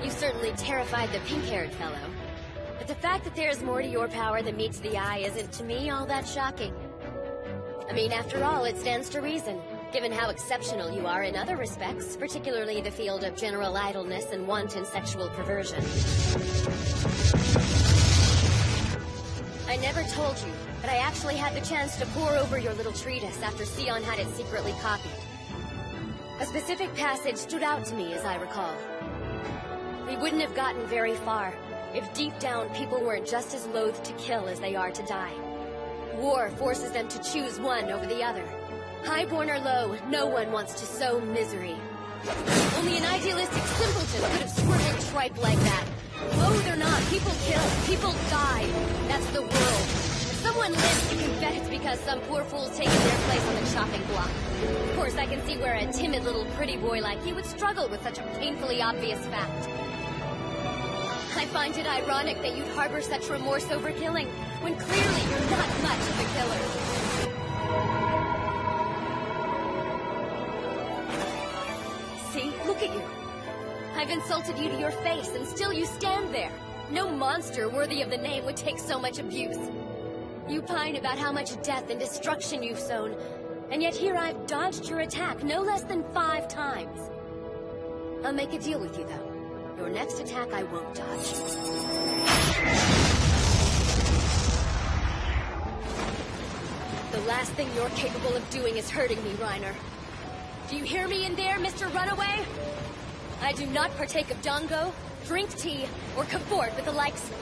You certainly terrified the pink-haired fellow. But the fact that there's more to your power than meets the eye isn't, to me, all that shocking. I mean, after all, it stands to reason, given how exceptional you are in other respects, particularly the field of general idleness and wanton sexual perversion. I never told you, but I actually had the chance to pore over your little treatise after Sion had it secretly copied. A specific passage stood out to me, as I recall. We wouldn't have gotten very far if deep down people weren't just as loath to kill as they are to die. War forces them to choose one over the other. Highborn or low, no one wants to sow misery. Only an idealistic simpleton could have scribbled tripe like that. Loathe or not, people kill, people die. That's the world. If someone lives, you can bet it's because some poor fool's taken their place on the chopping block. Of course, I can see where a timid little pretty boy like you would struggle with such a painfully obvious fact. I find it ironic that you'd harbor such remorse over killing, when clearly you're not much of a killer. See? Look at you. I've insulted you to your face, and still you stand there. No monster worthy of the name would take so much abuse. You pine about how much death and destruction you've sown, and yet here I've dodged your attack no less than 5 times. I'll make a deal with you, though. Your next attack I won't dodge. The last thing you're capable of doing is hurting me, Reiner. Do you hear me in there, Mr. Runaway? I do not partake of dango, drink tea, or cavort with the likes of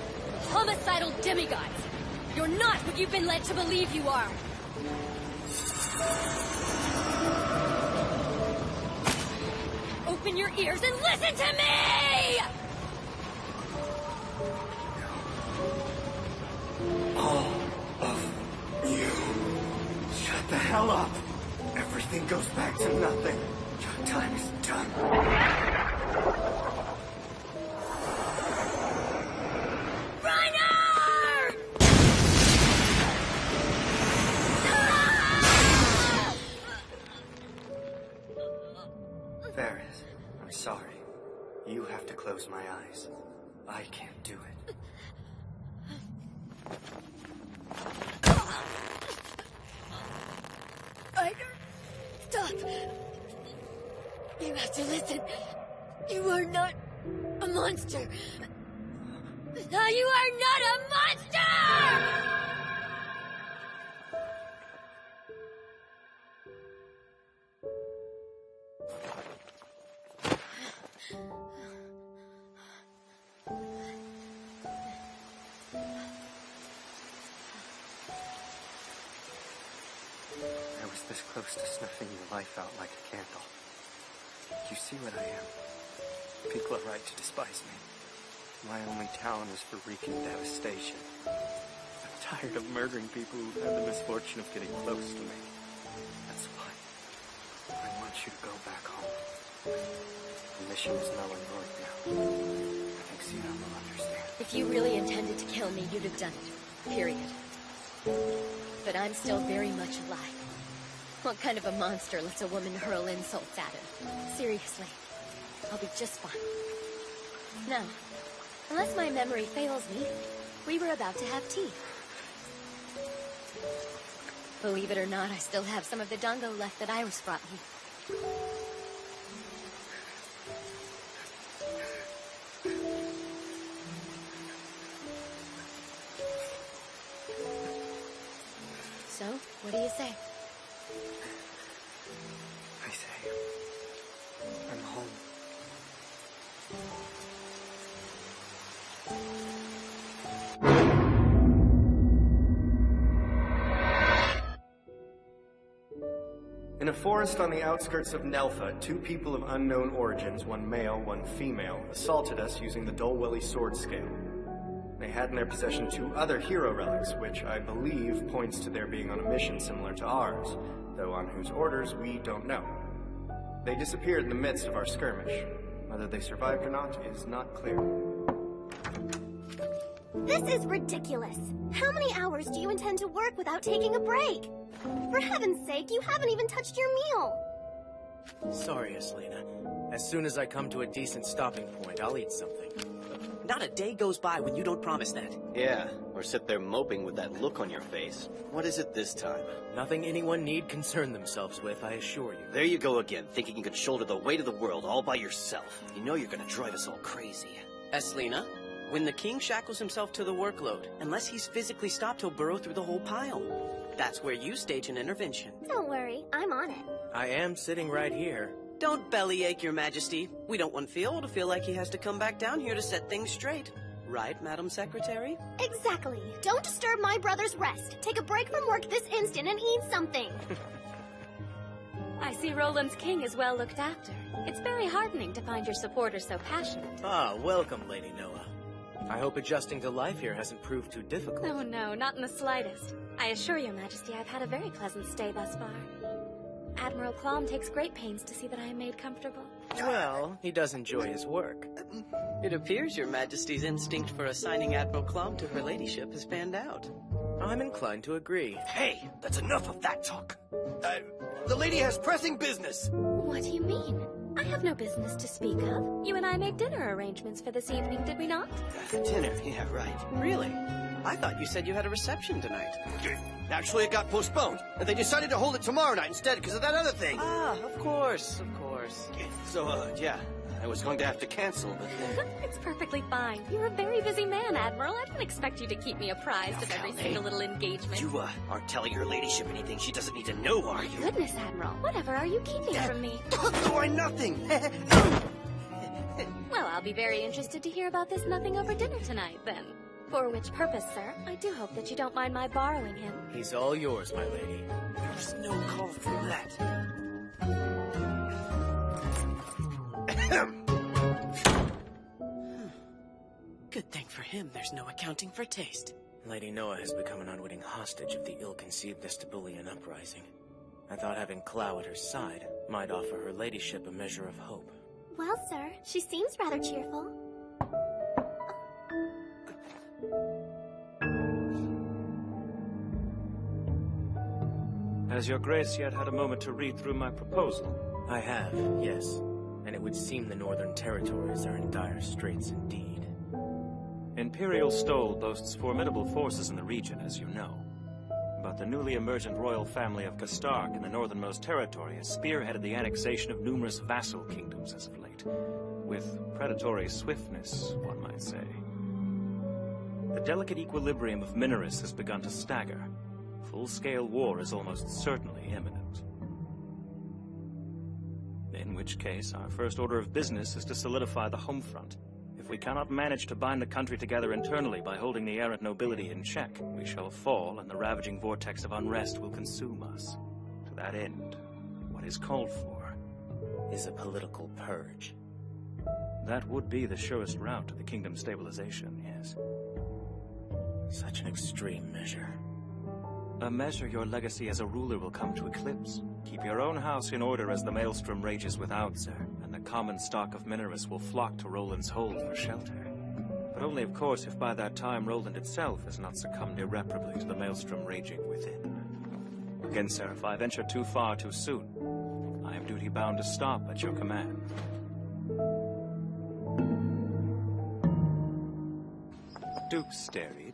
homicidal demigods. You're not what you've been led to believe you are. Open your ears and listen to me! All of you. Shut the hell up. Everything goes back to nothing. Your time is done. Reiner! Varys, I'm sorry. You have to close my eyes. I can't do it. Reiner, stop. You have to listen. You are not a monster. No, you are not a monster! I was this close to snuffing your life out like a candle. You see what I am? People are right to despise me. My only talent is for wreaking devastation. I'm tired of murdering people who've had the misfortune of getting close to me. That's why I want you to go back home. The mission is null and void now. I think Sion will understand. If you really intended to kill me, you'd have done it. Period. But I'm still very much alive. What kind of a monster lets a woman hurl insults at him? Seriously. I'll be just fine. Now, unless my memory fails me, we were about to have tea. Believe it or not, I still have some of the dango left that Iris brought me. So, what do you say? I say, I'm home. In a forest on the outskirts of Nelfa, 2 people of unknown origins, one male, one female, assaulted us using the Dolwelly sword scale. They had in their possession 2 other hero relics, which I believe points to their being on a mission similar to ours, though on whose orders we don't know. They disappeared in the midst of our skirmish. Whether they survived or not is not clear. This is ridiculous. How many hours do you intend to work without taking a break? For heaven's sake, you haven't even touched your meal. Sorry, Aslina. As soon as I come to a decent stopping point, I'll eat something. Not a day goes by when you don't promise that. Yeah, or sit there moping with that look on your face. What is it this time? Nothing anyone need concern themselves with, I assure you. There you go again, thinking you could shoulder the weight of the world all by yourself. You know you're gonna drive us all crazy. Eslina, when the king shackles himself to the workload, unless he's physically stopped, he'll burrow through the whole pile. That's where you stage an intervention. Don't worry, I'm on it. I am sitting right here. Don't bellyache, Your Majesty. We don't want Fiol to feel like he has to come back down here to set things straight. Right, Madam Secretary? Exactly. Don't disturb my brother's rest. Take a break from work this instant and eat something. I see Roland's king is well looked after. It's very heartening to find your supporters so passionate. Ah, welcome, Lady Noah. I hope adjusting to life here hasn't proved too difficult. Oh no, not in the slightest. I assure Your Majesty I've had a very pleasant stay thus far. Admiral Clom takes great pains to see that I am made comfortable. Well, he does enjoy his work. It appears Your Majesty's instinct for assigning Admiral Clom to her ladyship has panned out. I'm inclined to agree. Hey, that's enough of that talk. The lady has pressing business. What do you mean? I have no business to speak of. You and I made dinner arrangements for this evening, did we not? Dinner, yeah, right. Really? I thought you said you had a reception tonight. Actually, it got postponed, and they decided to hold it tomorrow night instead because of that other thing. Ah, of course, of course. So, yeah, I was going to have to cancel, but then... It's perfectly fine. You're a very busy man, Admiral. I don't expect you to keep me apprised of every single little engagement. You, aren't telling her ladyship anything she doesn't need to know, are you? Goodness, Admiral. Whatever are you keeping from me? Why nothing? Well, I'll be very interested to hear about this nothing over dinner tonight, then. For which purpose, sir? I do hope that you don't mind my borrowing him. He's all yours, my lady. There's no call for that. Good thing for him, there's no accounting for taste. Lady Noah has become an unwitting hostage of the ill-conceived Vestibulian uprising. I thought having Clow at her side might offer her ladyship a measure of hope. Well, sir, she seems rather cheerful. Has your grace yet had a moment to read through my proposal? I have, yes. And it would seem the Northern Territories are in dire straits indeed. Imperial Stole boasts formidable forces in the region, as you know. But the newly emergent royal family of Kastark in the northernmost territory has spearheaded the annexation of numerous vassal kingdoms as of late, with predatory swiftness, one might say. The delicate equilibrium of Minoris has begun to stagger. Full-scale war is almost certainly imminent. In which case, our first order of business is to solidify the home front. If we cannot manage to bind the country together internally by holding the errant nobility in check, we shall fall and the ravaging vortex of unrest will consume us. To that end, what is called for is a political purge. That would be the surest route to the kingdom's stabilization, yes. Such an extreme measure. A measure your legacy as a ruler will come to eclipse. Keep your own house in order as the maelstrom rages without, sir, and the common stock of Minoris will flock to Roland's hold for shelter. But only, of course, if by that time Roland itself has not succumbed irreparably to the maelstrom raging within. Again, sir, if I venture too far too soon, I am duty-bound to stop at your command. Duke Sterid.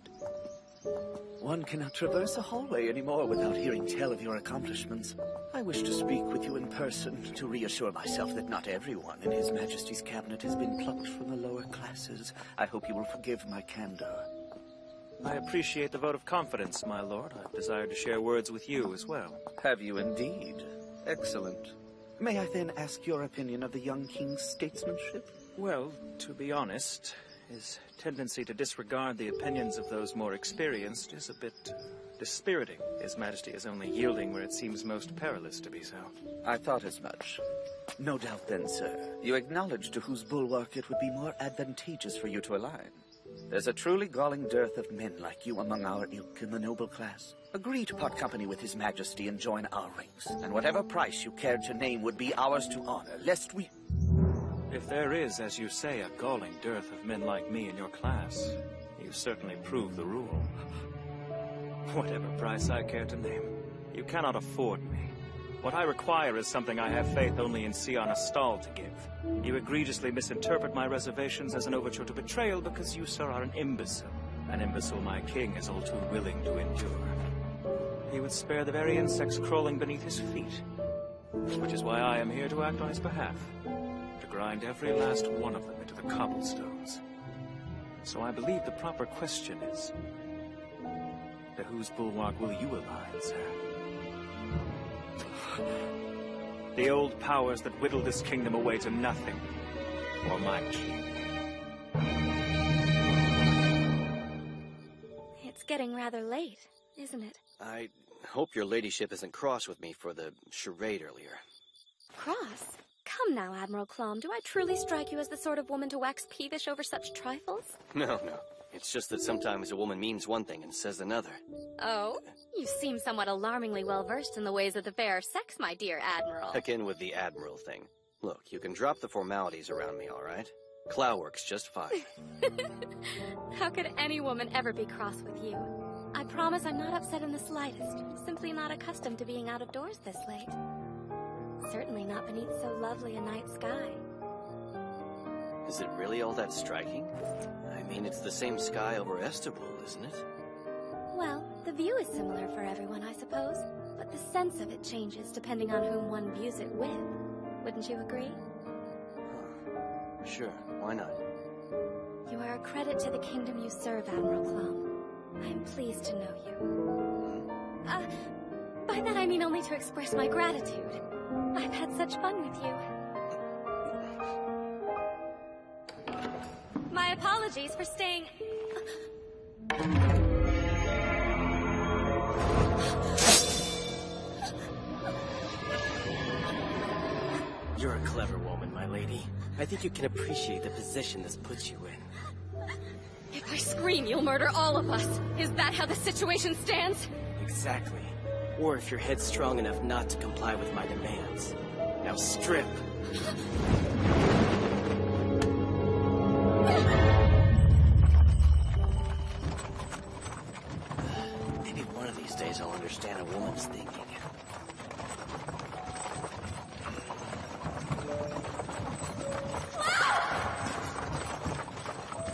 One cannot traverse a hallway anymore without hearing tell of your accomplishments. I wish to speak with you in person to reassure myself that not everyone in His Majesty's cabinet has been plucked from the lower classes. I hope you will forgive my candor. I appreciate the vote of confidence, my lord. I've desired to share words with you as well. Have you indeed? Excellent. May I then ask your opinion of the young king's statesmanship? Well, to be honest, his tendency to disregard the opinions of those more experienced is a bit dispiriting. His Majesty is only yielding where it seems most perilous to be so. I thought as much. No doubt then, sir, you acknowledge to whose bulwark it would be more advantageous for you to align. There's a truly galling dearth of men like you among our ilk in the noble class. Agree to part company with His Majesty and join our ranks, and whatever price you cared to name would be ours to honor, lest we... If there is, as you say, a galling dearth of men like me in your class, you certainly prove the rule. Whatever price I care to name, you cannot afford me. What I require is something I have faith only in Sion Astal to give. You egregiously misinterpret my reservations as an overture to betrayal because you, sir, are an imbecile. An imbecile my king is all too willing to endure. He would spare the very insects crawling beneath his feet. Which is why I am here to act on his behalf. To grind every last one of them into the cobblestones. So I believe the proper question is, to whose bulwark will you align, sir? The old powers that whittled this kingdom away to nothing, or my king? It's getting rather late, isn't it? I hope your ladyship isn't cross with me for the charade earlier. Cross? Come now, Admiral Clom. Do I truly strike you as the sort of woman to wax peevish over such trifles? No. It's just that sometimes a woman means one thing and says another. Oh? You seem somewhat alarmingly well-versed in the ways of the fair sex, my dear Admiral. Again with the Admiral thing. Look, you can drop the formalities around me, all right? Clow works just fine. How could any woman ever be cross with you? I promise I'm not upset in the slightest. Simply not accustomed to being out of doors this late. Certainly not beneath so lovely a night sky. Is it really all that striking? I mean, it's the same sky over Estebul, isn't it? Well, the view is similar for everyone, I suppose. But the sense of it changes depending on whom one views it with. Wouldn't you agree? Sure, why not? You are a credit to the kingdom you serve, Admiral Clom. I am pleased to know you. By that I mean only to express my gratitude. I've had such fun with you. My apologies for staying... You're a clever woman, my lady. I think you can appreciate the position this puts you in. If I scream, you'll murder all of us. Is that how the situation stands? Exactly. Or if your head's strong enough not to comply with my demands. Now strip. Maybe one of these days I'll understand a woman's thinking.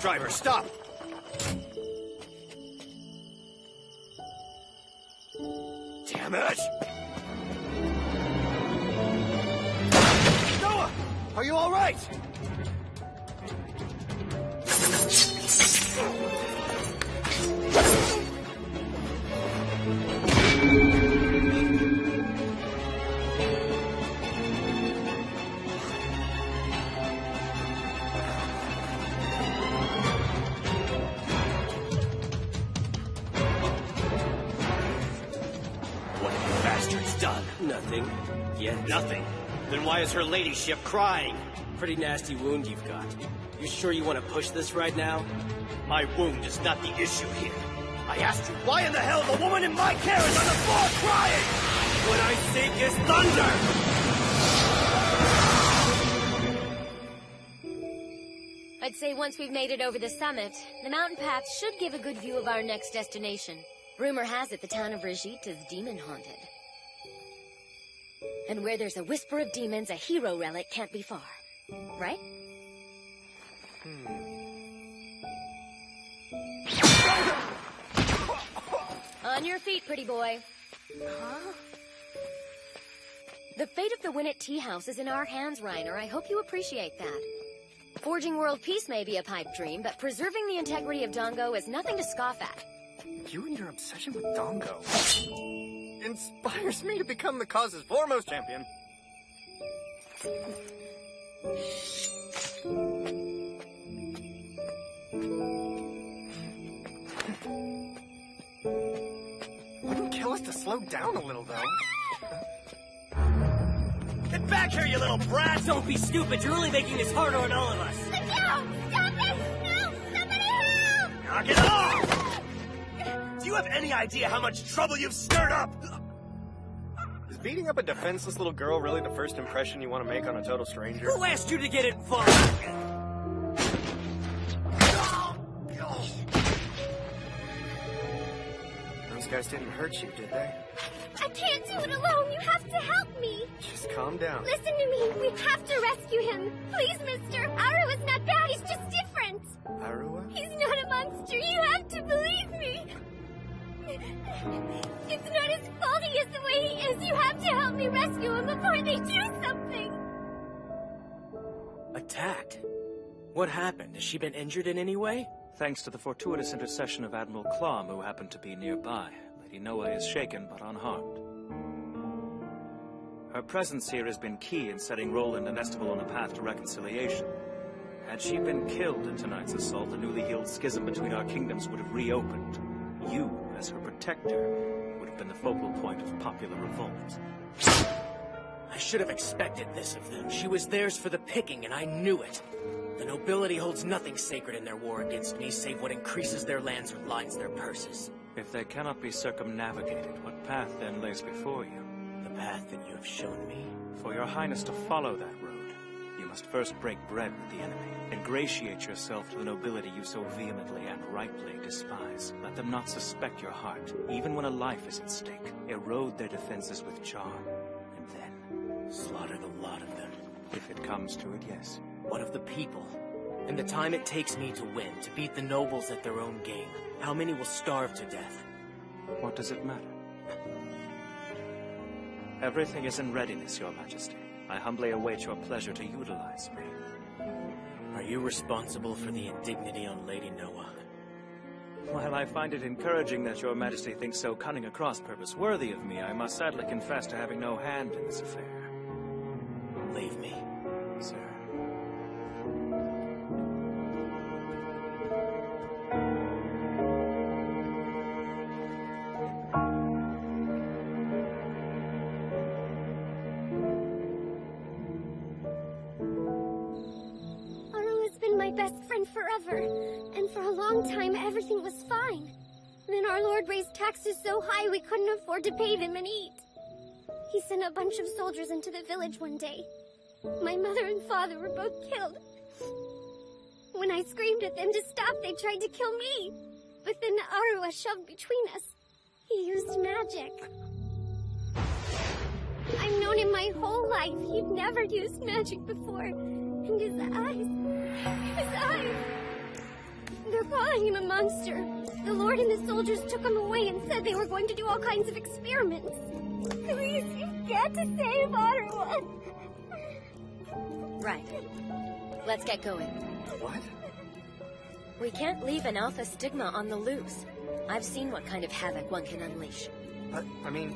Driver, stop! Damn it! Noah! Are you all right? Nothing. Yet. Nothing. Then why is her ladyship crying? Pretty nasty wound you've got. You sure you want to push this right now? My wound is not the issue here. I asked you why in the hell the woman in my care is on the floor crying! What I seek is thunder! I'd say once we've made it over the summit, the mountain paths should give a good view of our next destination. Rumor has it the town of Rajit is demon-haunted. And where there's a whisper of demons, a hero relic can't be far. Right? On your feet, pretty boy. Huh? The fate of the Winnet Tea House is in our hands, Reiner. I hope you appreciate that. Forging world peace may be a pipe dream, but preserving the integrity of Dongo is nothing to scoff at. You and your obsession with Dongo inspires me to become the cause's foremost champion. Wouldn't kill us to slow down a little, though. Get back here, you little brat! Don't be stupid. You're only making this harder on all of us. No! Stop it! No! Somebody help! Knock it off! Do you have any idea how much trouble you've stirred up? Is beating up a defenseless little girl really the first impression you want to make on a total stranger? Who asked you to get involved? Those guys didn't hurt you, did they? I can't do it alone. You have to help me. Just calm down. Listen to me. We have to rescue him. Please, mister. Arua's not bad. He's just different. Arua? He's not a monster. You have to believe me. It's not as fault he is the way he is. You have to help me rescue him before they do something. Attacked? What happened? Has she been injured in any way? Thanks to the fortuitous intercession of Admiral Clom, who happened to be nearby, Lady Noah is shaken but unharmed. Her presence here has been key in setting Roland and Estival on a path to reconciliation. Had she been killed in tonight's assault, the newly healed schism between our kingdoms would have reopened. You, as her protector, would have been the focal point of popular revolt. I should have expected this of them. She was theirs for the picking, and I knew it. The nobility holds nothing sacred in their war against me, save what increases their lands or lines their purses. If they cannot be circumnavigated, what path then lays before you? The path that you have shown me. For your highness to follow that road, you must first break bread with the enemy. Ingratiate yourself to the nobility you so vehemently and rightly despise. Let them not suspect your heart, even when a life is at stake. Erode their defenses with charm, and then Slaughter the lot of them. if it comes to it, yes. What of the people? In the time it takes me to win, to beat the nobles at their own game, how many will starve to death? What does it matter? Everything is in readiness, Your Majesty. I humbly await your pleasure to utilize me. Are you responsible for the indignity on Lady Noah? While I find it encouraging that Your Majesty thinks so cunning a cross-purpose worthy of me, I must sadly confess to having no hand in this affair. Leave me. Sir. Arua's been my best friend forever, and for a long time everything was fine. Then our lord raised taxes so high we couldn't afford to pay them and eat. He sent a bunch of soldiers into the village one day. My mother and father were both killed. When I screamed at them to stop, they tried to kill me. But then Arua shoved between us. He used magic. I've known him my whole life. He'd never used magic before. And his eyes... They're calling him a monster. The Lord and the soldiers took him away and said they were going to do all kinds of experiments. Please, you've got to save Arua. Right. Let's get going. What? We can't leave an Alpha Stigma on the loose. I've seen what kind of havoc one can unleash. But, I mean...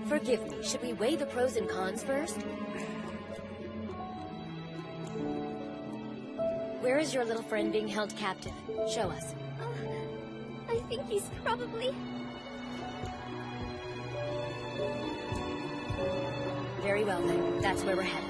Forgive me, should we weigh the pros and cons first? Where is your little friend being held captive? Show us. I think he's probably... Very well then, that's where we're headed.